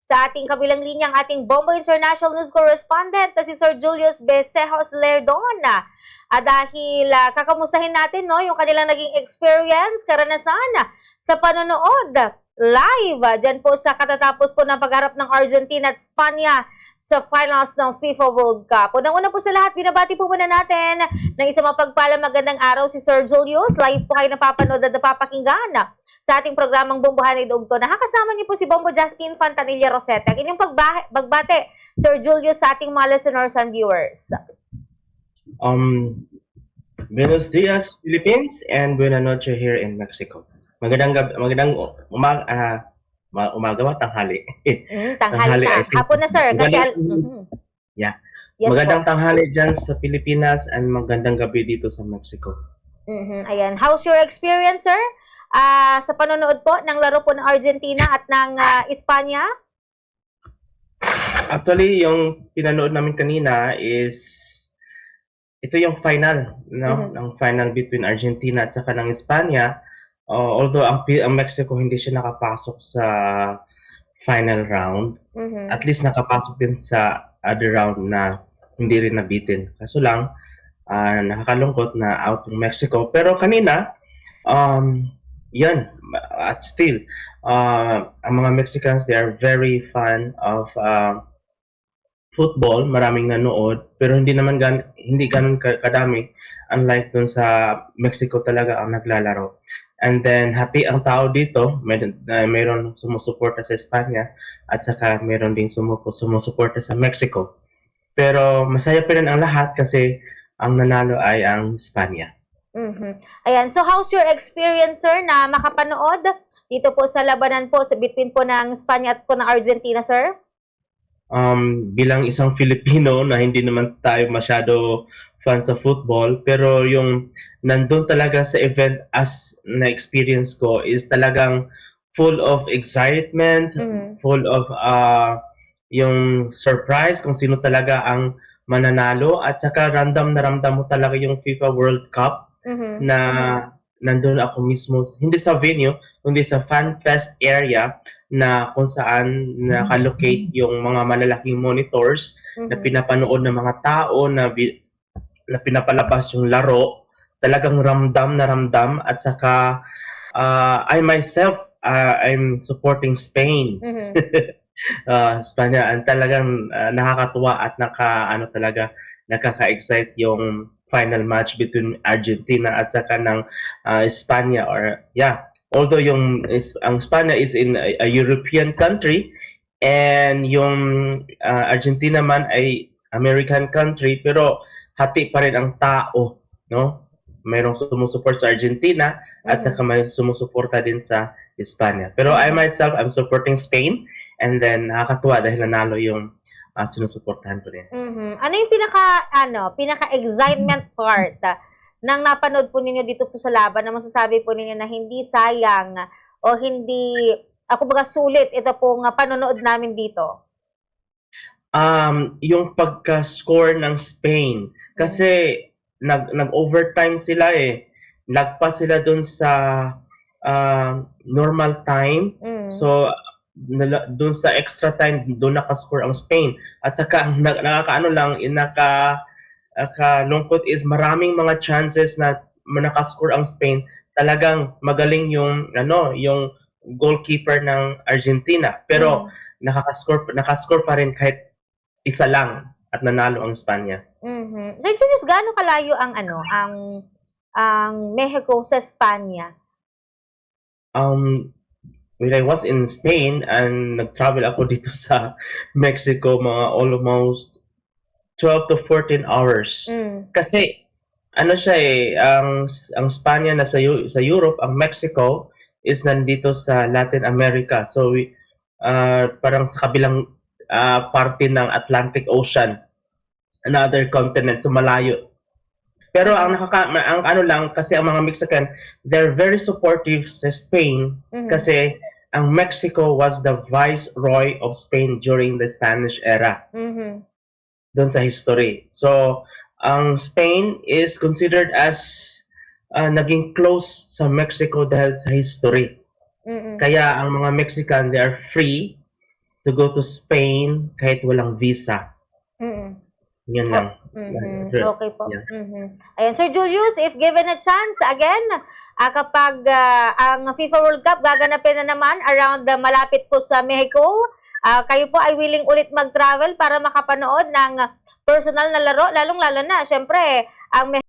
Sa ating kabilang linya, ang ating Bombo International News Correspondent na si Sir Julius Becejos Lerdon. Dahil kakamustahin natin yung kanilang naging experience, karanasan sa panonood live dyan po sa katatapos po ng pagharap ng Argentina at Spanya sa finals ng FIFA World Cup. Unang-una po sa lahat, binabati po muna natin ng isang mapagpalang magandang araw si Sir Julius. Live po kayo napapanood at napapakinggan sa ating programang Bombohanay Dugto. Nakakasama niyo po si Bombo Justin Fantanilla Rosetta. Inyong pagbate, Sir Julius, sa ating mga listeners and viewers. Buenos dias, Philippines, and buena noche here in Mexico. Magandang umaga ba? Tanghali. Tanghali na. Hapon na, sir. Kasi, yeah. Yes, magandang po. tanghali dyan sa Pilipinas and magandang gabi dito sa Mexico. Ayan. How's your experience, sir? Sa panonood po ng laro po ng Argentina at ng Espanya? Actually, yung pinanood namin kanina is ito yung final, ang final between Argentina at saka ng Espanya. Although ang Mexico hindi siya nakapasok sa final round, at least nakapasok din sa other round na hindi rin nabitin. Kaso lang, nakakalungkot na out ng Mexico. Pero kanina, yan, at still, ang mga Mexicans, they are very fan of football, maraming nanood, pero hindi ganun kadami, unlike dun sa Mexico talaga ang naglalaro. And then, happy ang tao dito, mayroon sumusuporta sa Espanya, at saka mayroon din sumusuporta sa Mexico. Pero masaya pa rin ang lahat kasi ang nanalo ay ang Espanya. Ayan, so how's your experience, sir, na makapanood dito po sa labanan po between po ng Espanya at po ng Argentina, sir? Bilang isang Filipino na hindi naman tayo masyado fan sa football, pero yung nandun talaga sa event as na-experience ko is talagang full of excitement, full of yung surprise kung sino talaga ang mananalo, at saka ramdam mo talaga yung FIFA World Cup na nandun ako mismo, hindi sa venue, kundi sa fan fest area na kung saan nakalocate yung mga malalaking monitors na pinapanood ng mga tao na pinapalabas yung laro. Talagang ramdam na ramdam, at saka I myself, I'm supporting Spain. Espanya, talagang nakakatuwa at nakaka-excite yung final match between Argentina at saka ng Espanya, although ang Espanya is in a European country and yung Argentina man ay American country, pero hati pa rin ang tao, no? Mayroong sumusuport sa Argentina at saka may sumusuporta din sa Espanya. Pero I myself, I'm supporting Spain, and then nakakatuwa dahil nanalo yung sinusuportahan ko din. Ano yung pinaka-excitement part nang napanood po ninyo dito po sa laban, na masasabi po ninyo na hindi sayang o hindi, sulit ito pong panonood namin dito? Yung pagka-score ng Spain, kasi nag-overtime sila Lagpas sila dun sa normal time. So, dun sa extra time, dun nakascore ang Spain. At saka, nakalungkot is maraming mga chances na nakascore ang Spain. Talagang magaling yung goalkeeper ng Argentina. Pero nakascore pa rin kahit isa lang at nanalo ang Espanya. Sir Julius, gaano kalayo ang Mexico sa Espanya? When I was in Spain and nag-travel ako dito sa Mexico, mga almost 12 to 14 hours. Kasi ang Espanya nasa Europe, ang Mexico is nandito sa Latin America. So parang sa kabilang parte ng Atlantic Ocean, another continent, so malayo. Pero kasi ang mga Mexican, they're very supportive sa Spain kasi ang Mexico was the viceroy of Spain during the Spanish era. Doon sa history. So, ang Spain is considered as naging close sa Mexico dahil sa history. Kaya ang mga Mexican, they are free to go to Spain kahit walang visa. Mm. Yun lang. Okay po. Yeah. Ayan, Sir Julius, if given a chance, again, kapag ang FIFA World Cup gaganapin na naman around malapit po sa Mexico, kayo po ay willing ulit mag-travel para makapanood ng personal na laro, lalong-lalo na, syempre, ang